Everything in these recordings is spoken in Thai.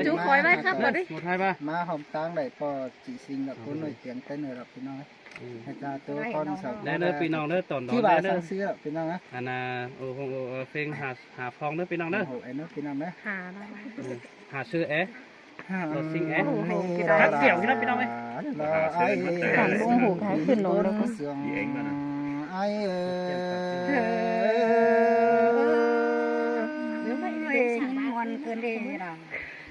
จูคอยไว้ครับบ่ดิ หมดไทยป่ะ มาหอมตังได้พอสิสิงกับคนหน่อยเตียงเต้นดอกพี่น้องให้ตาตัวคนเสา ได้เด้อพี่น้องเด้อตอนนอน ที่ว่า ได้เด้ สั่ อง ซื้อพี่น้องนะ อันน่ะโอ้โหเพลงหาฟองเด้อพี่น้องเด้อ โอ้ไอ้น้องพี่น้องนะ หาได้ หาชื่อแอ ฮัก เกี่ เกี่ ยวพี่น้องพี่น้องไหม ไอ้ ขันวงหูท้ายขึ้นลงแล้วก็ เสียงไอ้มวนเกินเด้ล่ะ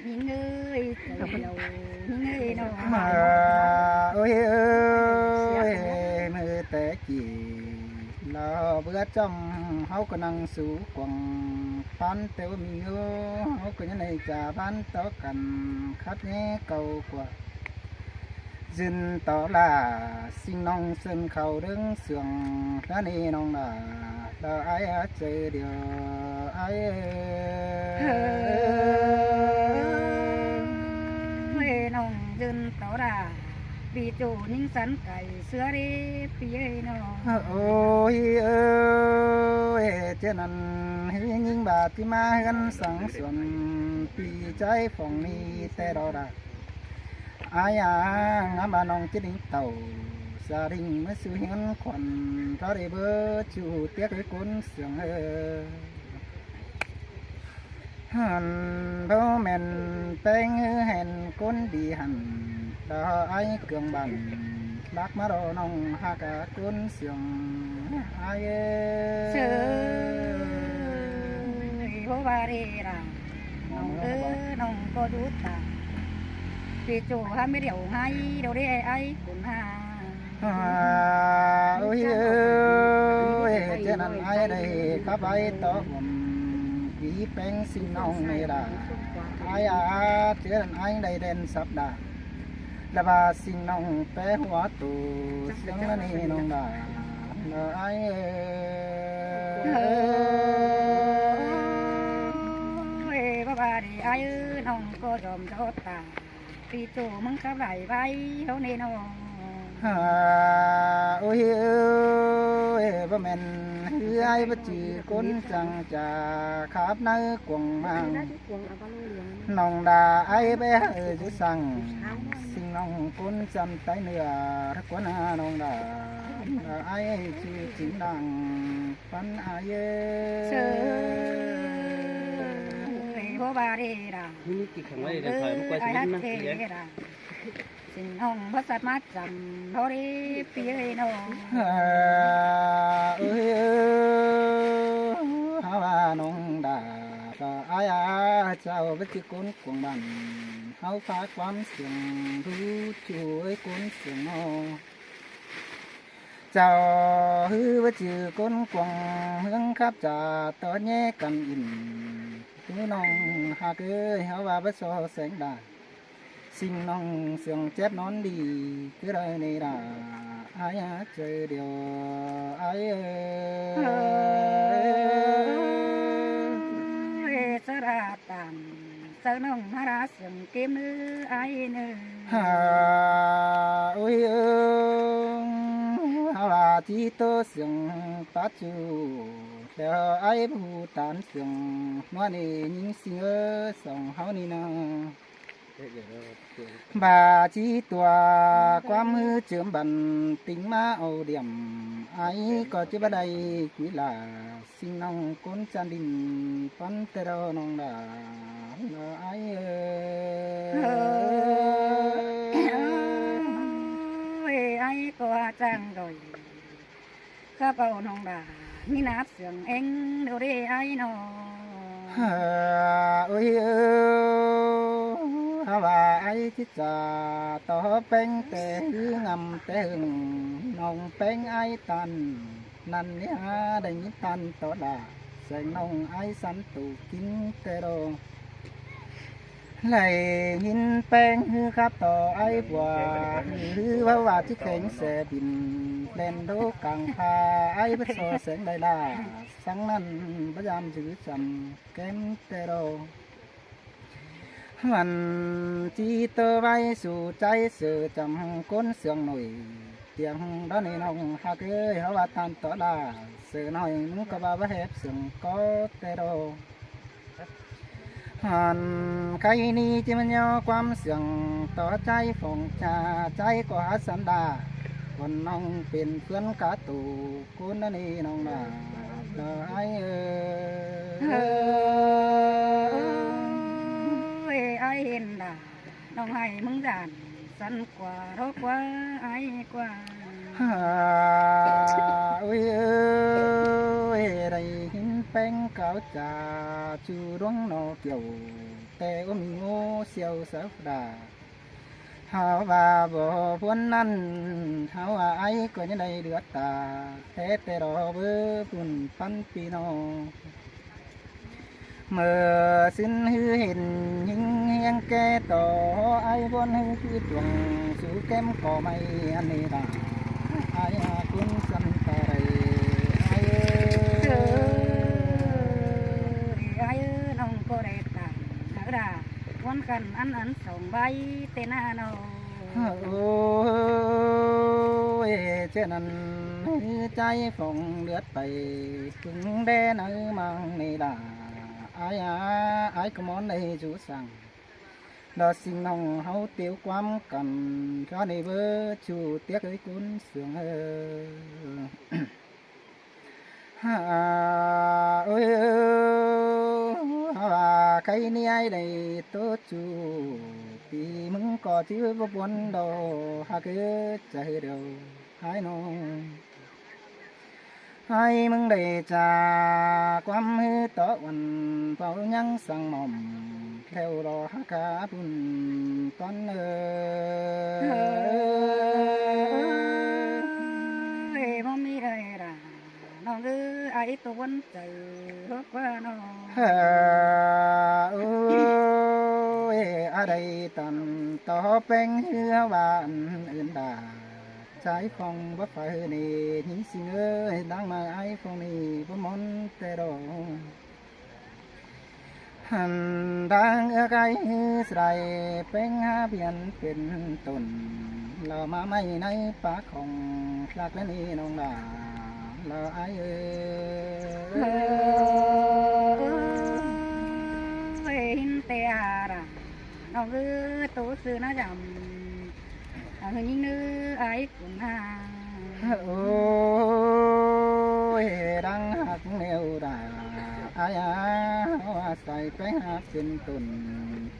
ยิงเอ้ยเจ้ายิงเอ้ยน้อง มาโอ้ยมือแต่กี่เราเบื่อจำเฮาก็นั่งสู่กวงปันแต่ว่ามีเฮาก็ยังในจ่าบ้านต่อกันคัดแย่เก่ากว่าจินต่อลาสิ่งน้องเส้นเขาเรื่องเสียงแล้วนี่น้องล่ะเราไอ้เจอเดียวไอ้น้องยืนต่อล่ะปีจูนิ่งสันไก่เสือรีปีเอ้ยน้อง โอ้ยเจ้านั้นยิงบาดที่มากันสังส่วนปีใจฟองนี้แต่เราได้อายางามบานองจิดิเต่าสาริงเมื่อสูเห็นควันเพราะได้เบอจูเตี้ยกับคนเสียงหันเพราะแม่นแป้งเห็นคนดีหันดาไอเกลืองบันรักมารอน้องหากะคนเสียงไอเสือบ่บาเรล่ะน้องน้องก็ดูตาปีจูหาไม่เดียวให้เดี๋ยวได้ไอ้คุณหาโอ้ยเจ้านั้นไอ้ได้ขับไปต่อผมปีแป้งสิ่งน้องไม่ได้ไอ้เจ้านั้นไอ้ได้เด่นสัปดาห์และบาสิ่งน้องแปะหัวตูเสียงนั้นนี่น้องได้ไอ้บ่บาเรไอ้น้องก็ยอมจดตาปีจูมึงขับไหลไปเท่านี้น้องโอ้ยบ่แม่นไอ้บ่จือคนจังจาขับในกวงมังน้องดาไอ้แบจุสั่งสิ่งน้องคนจำใจเหนือรักกว่านาน้องดาไอ้ชื่อจริงดังปันอาเยบ่บาเรล่ะ นี่กี่ครั้งไว้เดี๋ยวถอยมาไกวสิมันนะเลี้ยง สิ่งห้องบ่สามารถจำเท่าได้ปีเอ้ยน้อง เอ้ยฮาว่าน้องดาก็อายเจ้าวิจิกุนกวงบันเฮาฝากความเสียงรู้ช่วยคนเสียงน้องเจ้าฮือวิจิกุนกวงเฮืองครับจ่าตอนแยกกันอินคือน้องหากเอ้ยเฮาว่าบ่ซอแสงดาสิ่งน้องเสียงเจ็บนอนดีคือไรในดาอายเจอเดียวอายสระตันสน้องหาราเสียงเกมนื้อไอ้เนื้อโอ้ยฮาวาที่โตเสียงปัจจุแล้วไอ้ผู้ตานเสียงนัวนี่ยิงเสียสองเฮานี่นะบาจีตัวความมือเจิมบันติงมาเอาเดี่ยมไอ้ก็จะบ่ได้กุยลาสิ่งน้องคนจันดินปันเตรน้องดาไอ้ไอ้ก็จังดอยข้าเป่าน้องดามีนับเสียงเอ็งเดี๋ยวได้ไอ้น้องโอ้ยฮาว่าไอ้ที่จะต่อเป็นแต่หืองำแต่หึงน้องเป็นไอ้ตันนั่นเนี่ยได้ยินตันต่อดาแสงน้องไอ้สันตูกินแต่โดไหลหินแป้งฮือครับต่อไอ้บัวฮือว่าที่แข็งเสบินเล่นดูกังพาไอ้เบสแสงได้ล่าสังนั้นพยายามจื้อจำแก้มแต่โดมันจีเตอไว้สู่ใจเสือจำก้นเสียงหน่อยเตียงด้านนี้น้องหากเอ้ยเขาว่าตันต่อลาเสือหน่อยมึงก็ว่าเฮ็ดเสียงก็แต่โด หันใครนี้จะมันยอความเสียงต่อใจฝงชาใจกว่าสันดาคนน้องเป็นเพื่อนกาตูคุณนั่นนี่น้องนาไอ้ไอ้เห็นด่าน้องให้มึงด่านสันกว่าโรกว่าไอ้กว่าได้หินแป้งเก่าจ่าจูดวงนอเกี่ยวแต่ก็มีโง่เสียวสักดาหาว่าบ่พ้นนั้นหาว่าไอ้ก็ยังได้เดือดตาแต่รอเบอปุ่นปันปีนอเมื่อสิ้นหือเห็นหิงเฮียงแก่ต่อไอ้บนหือคือดวงสู่แก้มก็ไม่อันนี้ดาไอ้คุณสันตะไรไอ้น้องก็ได้ตามหาด่าวันกันอันสองใบเตนาโนโอ้ยเช่นนั้นใจฝงเลือดไปถึงแดนมังในดาไอ้ก็มอนในจูสังดอสิ่งน้องเฮาเตียวความกันเพราะในเบอชูเตียกไอ้คุณเสียงโอ้ยใครนี่ไอ้ได้โตจูปีมึงก็ชื่อว่าบนดอหากใจเดียวให้น้องให้มึงได้จากความหือต่อวันเฝ้ายังสั่งหม่อมแถวรอหากาพุ่นตอนบ่มีได้ด่าน้องไอ้ตัววันใจรกว่าน้องอะไรตันต่อเป็นเหือวานอื่นดาใช้ฟองบ่ไฟนี่หินสิเอ้ยดังมาไอ้ฟองนี่บ่มนแต่ดอกหันดังไกลใส่เป็นหาเพียนเป็นต้นเรามาไม่ในปากของพลักและนี่น้องดาเราไอ้หินเตียระน้องตัวซื้อน่าจำยิ่งนื้อไอ้กุนหาโอ้ยดังหักแนวดาไอ้ใส่ไปหักเป็นตุน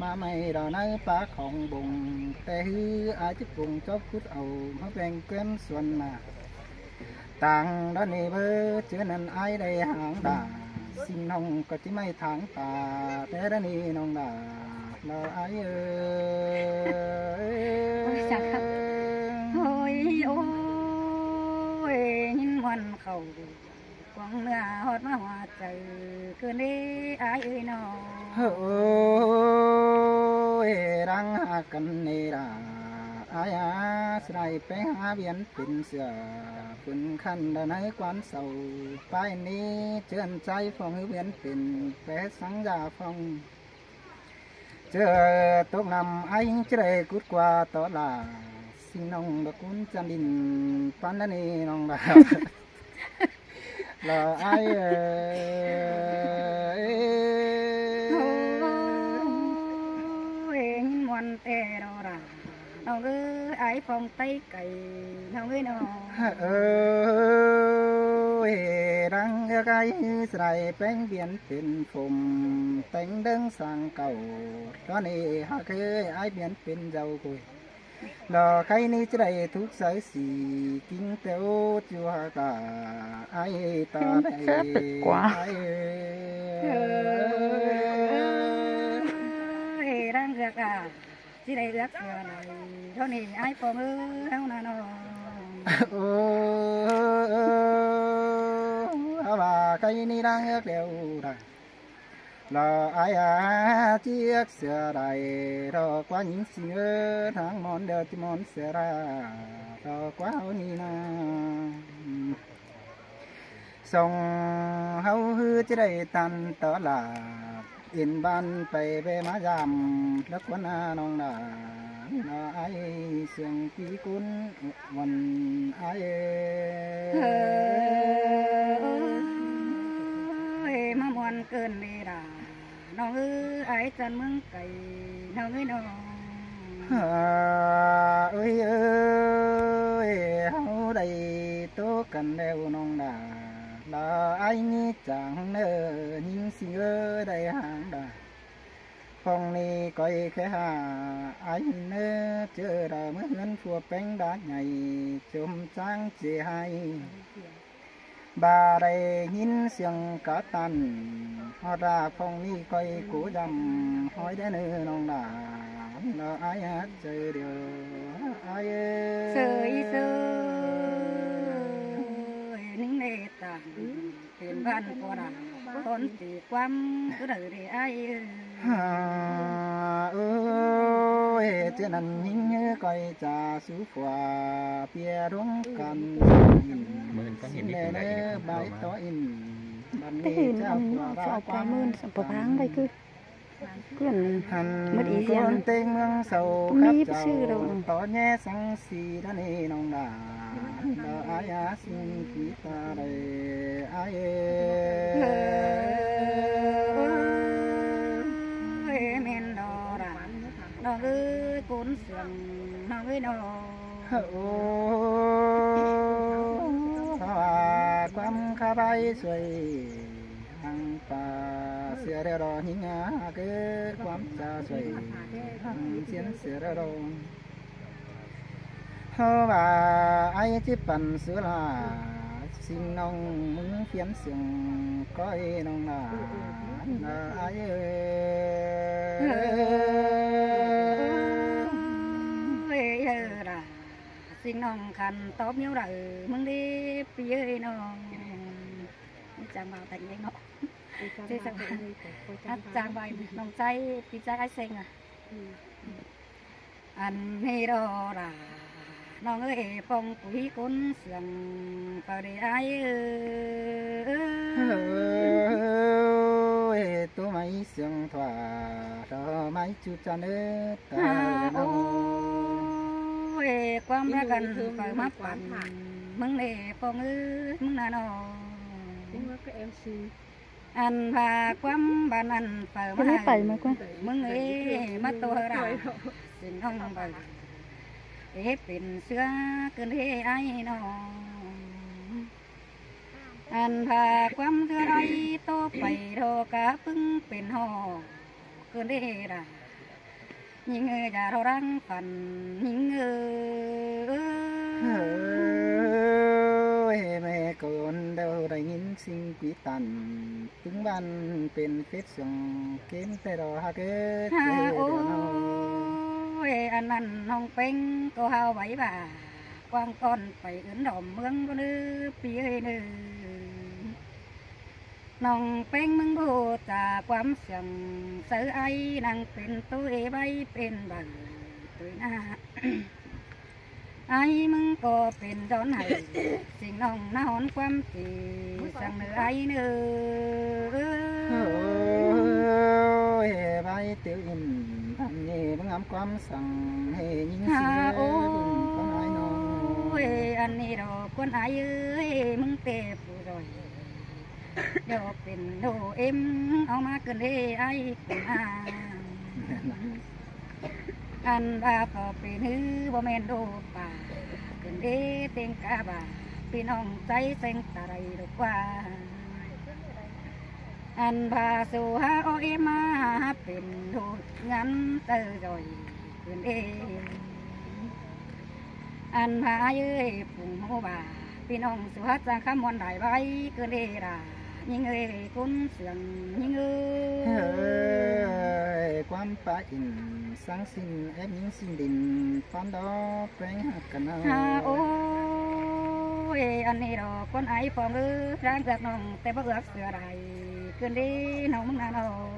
มาไม่รอในปากของบงแต่ฮืออาจจะปรุงจบคุดเอามาแบ่งเกินส่วนมาต่างด้านนี้เบอเจอนั้นไอ้ได้หางดาสิ่งน้องก็จะไม่ทางตาแต่ด้านนี้น้องดาเราไอ้โอ้ยหินวันเขากวางเนื้อหอดมาหัวใจเกินได้ไอ้น้องโอ้ยรังหากันเนราไอ้ใส่ไปหาเบียนเป็นเสือฝุ่นขันในกวนเสาไปนี้เชิญใจฟองเบียนเป็นแปะสังยาฟองเจอตกนำไอ้เจริญกุดกว่าต่อลาสิ่งน้องดกุนจันดินปันนั่นนี่น้องดาเราไอ้มวนเตะเราด่าน้องไอ้ฟองไตไก่น้องน้องรังไก่ใส่แป้งเบียนเป็นผมแต่งเดิงสังเก่าตอนนี้หากเคยไอ้เบียนเป็นเจ้ากุยดอกไข่นี้จะได้ทุกสายสีกินเต้าจัวกาไอ้ตาไอ้รังกาที่ได้เลือกเท่าไหร่เท่านี้ไอ้ฟองเท่านั้นว่าใครนี่รังเลือกเดียวได้เราไอ้เจียกเสือได้รอกว่าหญิงเสือทางมอนเดียวที่มอนเสือรารอกว่าเอานี่นะส่งเฮาฮือจะได้ตันต่อลาอินบ้านไปมายำแล้วคนน้องนาไอ้เสียงปีกุนวันไอ้มามวนเกินเวลา น้องเอ้ยไอ้จันเมืองไก่น้องเอ้ยน้อง เอ้ยเอ้ยเฮาได้โตกันแล้วน้องดาดาไอ้นี่จังเนอยิงสิเอ้ยได้หางดาphong ni coi cái hà ai nơ chờ đợi mới hơn phùa bánh đá nhảy chôm trang chỉ hay bà đây nhìn xiềng cá tàn họ ra phong ni coi cú dầm hỏi đến nơi nông đà nó ai hát chơi điều ai sơi nín nề tàn tiền văn của đà con chỉ quam cứ đợi để ai ơi trên anh nhìn coi trà sú phòa bia đuống cần มือก็เห็นนี่ nè ตรงไหน nè เนี่ย bài tỏ in แต่เห็นอันฝากความมื่นสัมปทานได้คือเพื่อน mất ý gì con ăn. tên mương sầu Không khắp biết chầu sư đâu. tỏ nhé sang xì đã nê nông đà đờ ai á xin khí ta đây ai men đò ra nó ơi cuốn sườn nó ơi nó quam kha bay xuôi hàng pa xưa đeo đò nhinh á cứ quam cha xuôi hàng xiên xưa đeo đò hơ bà ai chỉปั่น sữa là xin nông muốn phiến sườn coi nông là ai ra xin nông khăn tóm nhiêu đời mừng đi phía nó chẳng vào thành đấy nó thế sao chẳng bài nông chay thì chay ai xanh à anh hay đó làน้องเอ้ยฟองปุ๋ยก้นเสียงเปล่าได้ไอ้ตัวไม่เสียงถว่าเราไม่จุดจันเอตา โอ้ยความรักกันเปิดมาปั่นมึงเอ้ฟองเอ้ยมึงน่ะน้องอันพาความบ้านอันเปิด cái มา này phải mà quan มึงเอ้มาตัวเราสิ่งน้องเปิดเป็นเสื้อเกินที่ไอ้น้องอันพาความเธอไอ้โตไปโทกะพึ่งเป็นห่อเกินที่ระยิงเอ๋ยจะเรารังฝันยิงเอ๋ย แม่ก่อนเดาได้ยินสิ่งปีตันถึงวันเป็นเฟสส่งเกมแต่รอฮักเกอร์ ฮาโอ้ยอันนั้นน้องเป็งก็เฮาไหวบ่า กวางก้อนไปอื่นดอมเมืองก็นึปีเอ้ยนึน้องเป็นมึงพูดจากความเสียงเสือไอ้นางเป็นตัวใบเป็นใบตัวหน้า ไอ้มึงก็เป็นดอนไห้สิ่งน้องน่าหอนความจีสั่งเนื้อไอ้เนื้อ ใบเตียวอินทำเย่บังงามความสั่งให้ยิง ฮา เสีย โอ้ ก็น้อยน้อง ยอันนี้ดอกคนไอ้เอ้ยมึงเตะผู้ดอยเดี๋ยวเป็นโดเอ็มเอามาเกินเลยไอ้คนอาอันบาก็เป็นฮือบ่แม่นโดป่าเกินเด้เต็งกาบาพี่น้องใจเซ็งตาไรดอกว่าอันบาสู่หาโอเอมาเป็นโดดงั้นเตอจอยเกินเด้อันพาเย้ยปุ่งโหบ่าพี่น้องสุฮัจจางคำมวนได้ใบเกินเด้รายิงเอ้ยคุณเสียงยิงเอ้ เฮ้ ย ยความป่าอินสังสินแอบยิงสินดินฟันดอกแปลงหักกันเอา ฮาโอ้ยอันนี้ดอกคนไอ้ฟองเอ้ยร่างจากน้องแต่บ่เอือกเสือใดเกินเด้น้องมึงน่ะน้อง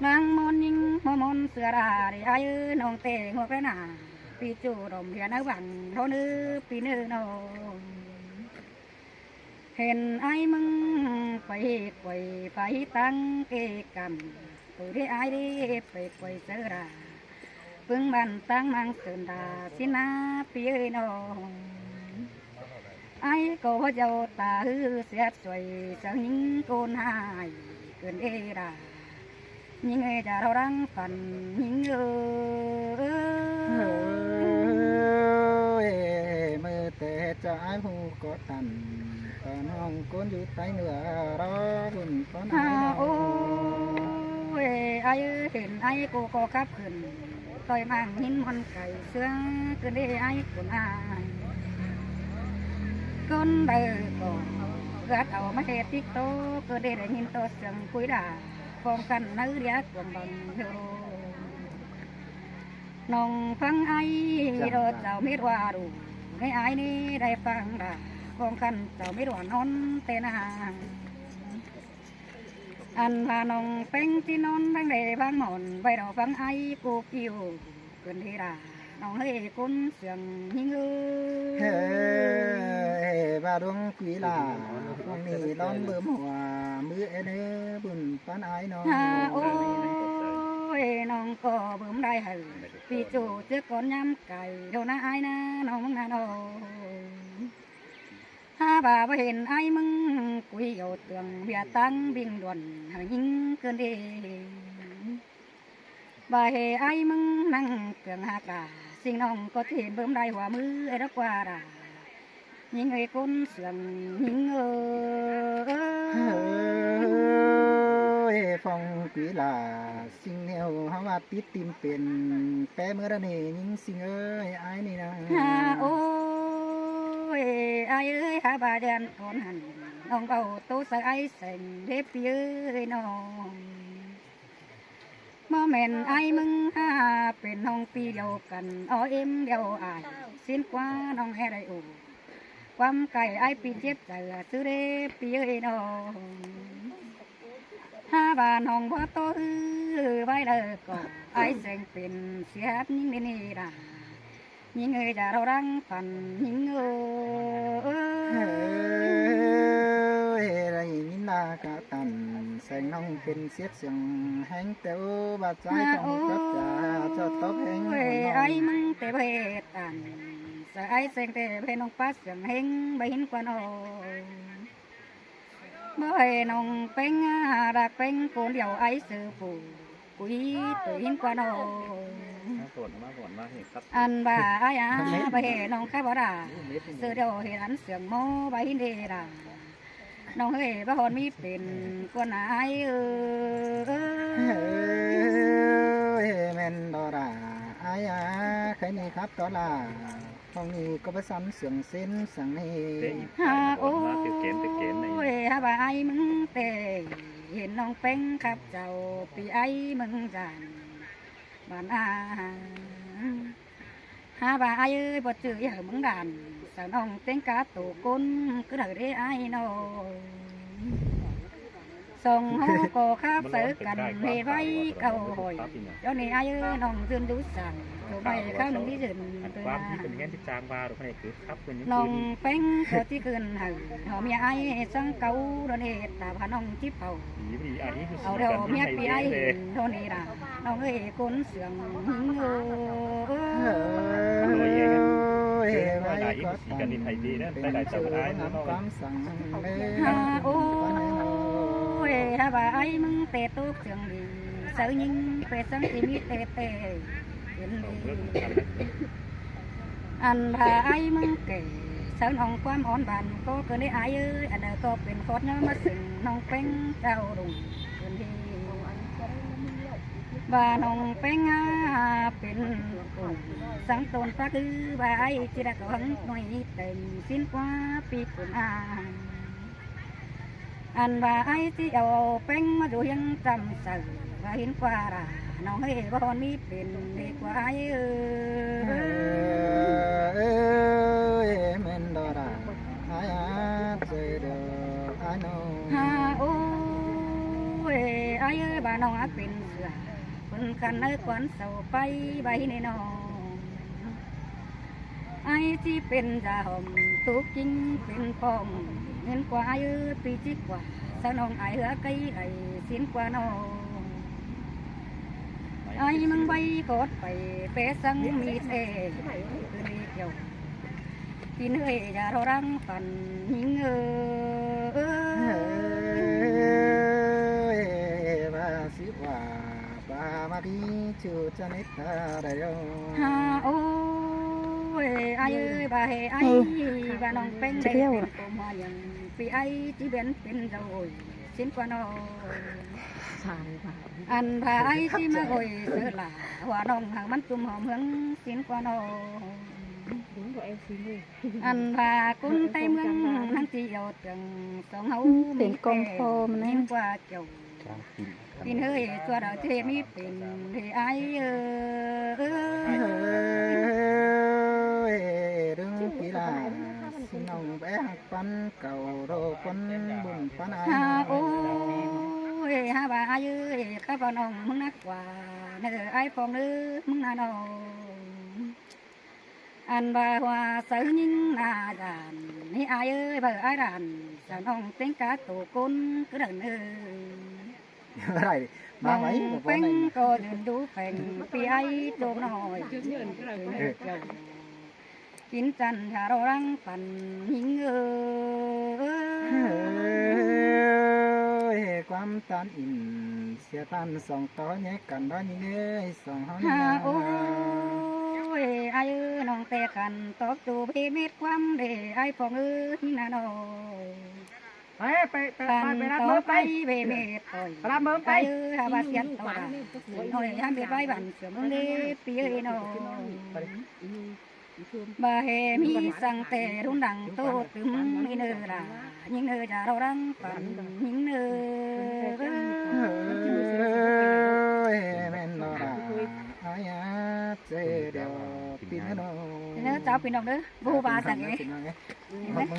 นางมอนยิงมอนเสือราได้ไอ้เอ้ยน้องเตะหัวไปหน้าปีจูดมเพียนเอาหวังเท่านื้อปีนื้อน้องเห็นไอ้มึงไปไกวไปตั้งเกกันตัวได้ไอ้ได้ไปไกวเสือราปึงบันตั้งมังเกินดาสินาปีเอ้ยน้องไอ้ก็เจ้าตาฮือเสียสวยสังหิงโกนหาย เกินเอรายิงเอจะเรารังฝันยิงมือแต่จะไอ้หูก็ตันตอนน้องก้นอยู่ใต้เหนือรอบุญตอนไอ้โอ้ไอ้เห็นไอ้กูก็ขับขึ้นต่อยมังหินมันไก่เสื้อเกินเอไอ้คนอายก้นเดือก็เกิดเอามาเหตุที่โตเกิดได้ยินโตเสียงคุยด่าฟองกันนื้อเรียกกลมบังเฮโรน้องฟังไอ้รถเจ้ามิตรว่าดูในไอ้นี่ได้ฟังด่าฟองกันเจ้ามิตรว่านอนเตนาอันพาน้องเป็นที่นอนทั้งใดบางหมอนไปเราฟังไอ้กูกิ้วเกินที่ด่าน้องเฮ้ยกุ้นเสียงหิ้งเฮ้บาดวงกุยลาฟังนี่ร้อนเบิ่มหัวมือเอเนบุญปานไอ้น้องโอ้ยน้องก็เบิ่มได้เหรอปีจูเจ้าก้อนย้ำไก่เท่านั้นไอ้นะน้องมึงนะน้องถ้าบ่าไปเห็นไอ้มึงกุยเอาเตืองเบียตั้งบิ่งด่วนหายิงเกินดีบ่าเห็นไอ้มึงนั่งเตืองหักด่าสิ่งน้องก็เห็นเบิ่มได้หัวมือไอ้รักว่าด่ายิงไอ้คนเสียงยิงฟองกุยลาสิ่งแนวเฮาว่าติดติมเป็นแปเมื่อนี่ยิงสิ่งเอ้ยไอ้นี่นะโอ้ยไอ้เอ้ยหาบาเดนคนหันน้องเอาตู้ใส่ไอ้เส้นเด็บเย้ยน้องบ่แม่นไอ้มึงหาเป็นน้องปีเดียวกันอ้อเอ็มเดียวอายสิ้นกว่าน้องแห่ได้โอความไก่ไอ้ปีเจ็บใจซื้อเด็บเย้ยน้องถ้าบ้านห้องบ่โตไว้เลยก็ไอ้เสียงเป็นเสียดยิ่งนี่ด่ายิ่งจะเรารังฝันยิ่งไรยินลากะตันแสงน้องเป็นเสียดเสียงแห้งเต้วบาดใจของกับจ่าจอดตบแห้งไอ้มึงเตะเพตันไอ้เสียงเตะเพน้องปัสเสียงแห้งใบหินกว่าน้องบ่ให้น้องเป็นรักเป็นคนเดียวไอ้ซื้อปูกุยตัวหินกว่าน้องอันบ่าไอ้ไปให้น้องแค่บ่ด่าซื้อเดียวเห็นอันเสียงโม่ใบหินเดด่าน้องเฮ้ยบ่ฮอนมีเป็นคนไอ้แม่นดอร่าไอ้ใครนี่ครับดอร่าห้องนี้ก็ไปซ้ำเสียงเส้นสังนี่โอ้ยฮะบ่าไอ้มึงเตะเห็นน้องเป็นครับเจ้าปีไอ้มึงจานบ้านฮะบ่าไอ้เอ้ยบ่จื้ออย่ามึงด่านสาวน้องเต้นกาตูก้นก็ได้ได้ไอ้น้องส่งหูก็ข้าเสือกันเฮไว้เก่าหอยเจ้านี่ไอ้เอ้ยน้องยืนดูสั่งตัวใบข้าวหนุ่มที่ยืนตัวน้องเป็นก็ที่เกินหัวหอมยาไอ้สังเก่าโดนเหตุแต่พาน้องที่เผาเอาเดี๋ยวเมียปีไอ้โดนนี่ล่ะน้องเอ้ยก้นเสียงหิ้งไว้ก็ตันเป็นเสือน้ำความสั่งโอ้ยฮะบ่าไอ้มึงเตะตุ๊กเสียงดีเสือยิงเป็ดสังที่มีเตะเห็นดีอันบ่าไอ้มึงเก๋เสือน้องความอ่อนบานก็เกินได้ไอ้เอ้ยอันเดียวก็เป็นโคตรเนื้อมาสึงน้องเป็นเจ้าดุงเกินดีบ่าน้องเป็นเป็นสังตนพระคือบ่าไอ้จิระก็หังหน่อยเต็มสิ้นกว่าปีกุนอันว่าไอ้ที่เอาเป็นมาดูยังจำสื่อว่าเห็นกว่าด่าน้องเฮ้ยบ่อนมีเป็นดีกว่าไอ้แม่นดอร่าไอ้เจอเด้อไอ้น้องโอ้ยไอ้บ้านน้องเป็นเสือคนกันเอ้ควันเสาไปใบในน้องไอ้ที่เป็นจ่าหอมตุกจริงเป็นปอมเห็นกว่าไอ้ปีจิกว่าสาวน้องไอ้ไก่ไอ้สิ้นกว่าน้องไอ้มึงใบกดไปเปสังมีเซ่คือดีเกี่ยวกินเอ้ยจะเรารังฝันหิง บามาดีจูจะนิตาได้ย ฮาโอ้ยไอ้บาเฮไอ้บาน้องเป็นได้เป็นโกมาอย่างปีไอ้ที่เป็นเราสิ้นกว่าน้องอันพาไอ้ที่มาโอยเสือหลาหัวน้องหางมันจุ่มหอมเมืองสิ้นกว่าน้องอันพากุ้นไตเมืองนั่งเที่ยวจังสองเฮาเป็นกองโฟมนะกว่าเจ้ากินเฮ้ยตัวเราเทมีเป็นเฮไอ้ดึงกีฬาสิน้องแบกปันเก่าโรคนบุญปันไอ ฮาโอ้ยฮาบาไอ้ข้าพน้องมึงนักกว่าเนื้อไอ้ฟองเนื้อมึงน่าน้องอันบาว่าเสือยิ่งนาดานนี่ไอ้บาไอ้ดานจะน้องเต็งกาตัวกุนก็เดินอะไรมาไหมบอกว่า เป็น ไหน ก็เดินดูเป็นปีไอ้ตัวน้อยกินจันทาเรารังปันหิงความตันอิ่มเสียตันสองต่อแยกกันด้อยนี่เลยสองห้อง ฮาโอ้ยไอ้น้องเตะกันตบตูพี่เม็ดความเดไอ้ฟองน่าน้อย ไปรับมือไป เบเมตต่อย รับมือไป ฮาบาเซียนต่อหน่อยฮันเบไปบันเสือมึงเดปีเอ้ยน้องบาเฮมีสังเตรุนดังโตตึมนี่เนอละยิงเนอจะเรารังปันยิงเนอ แม่นนอราอายาเจเดียวปีนโน เนอเจ้าพี่น้องเด้อบูบาสังเอ เ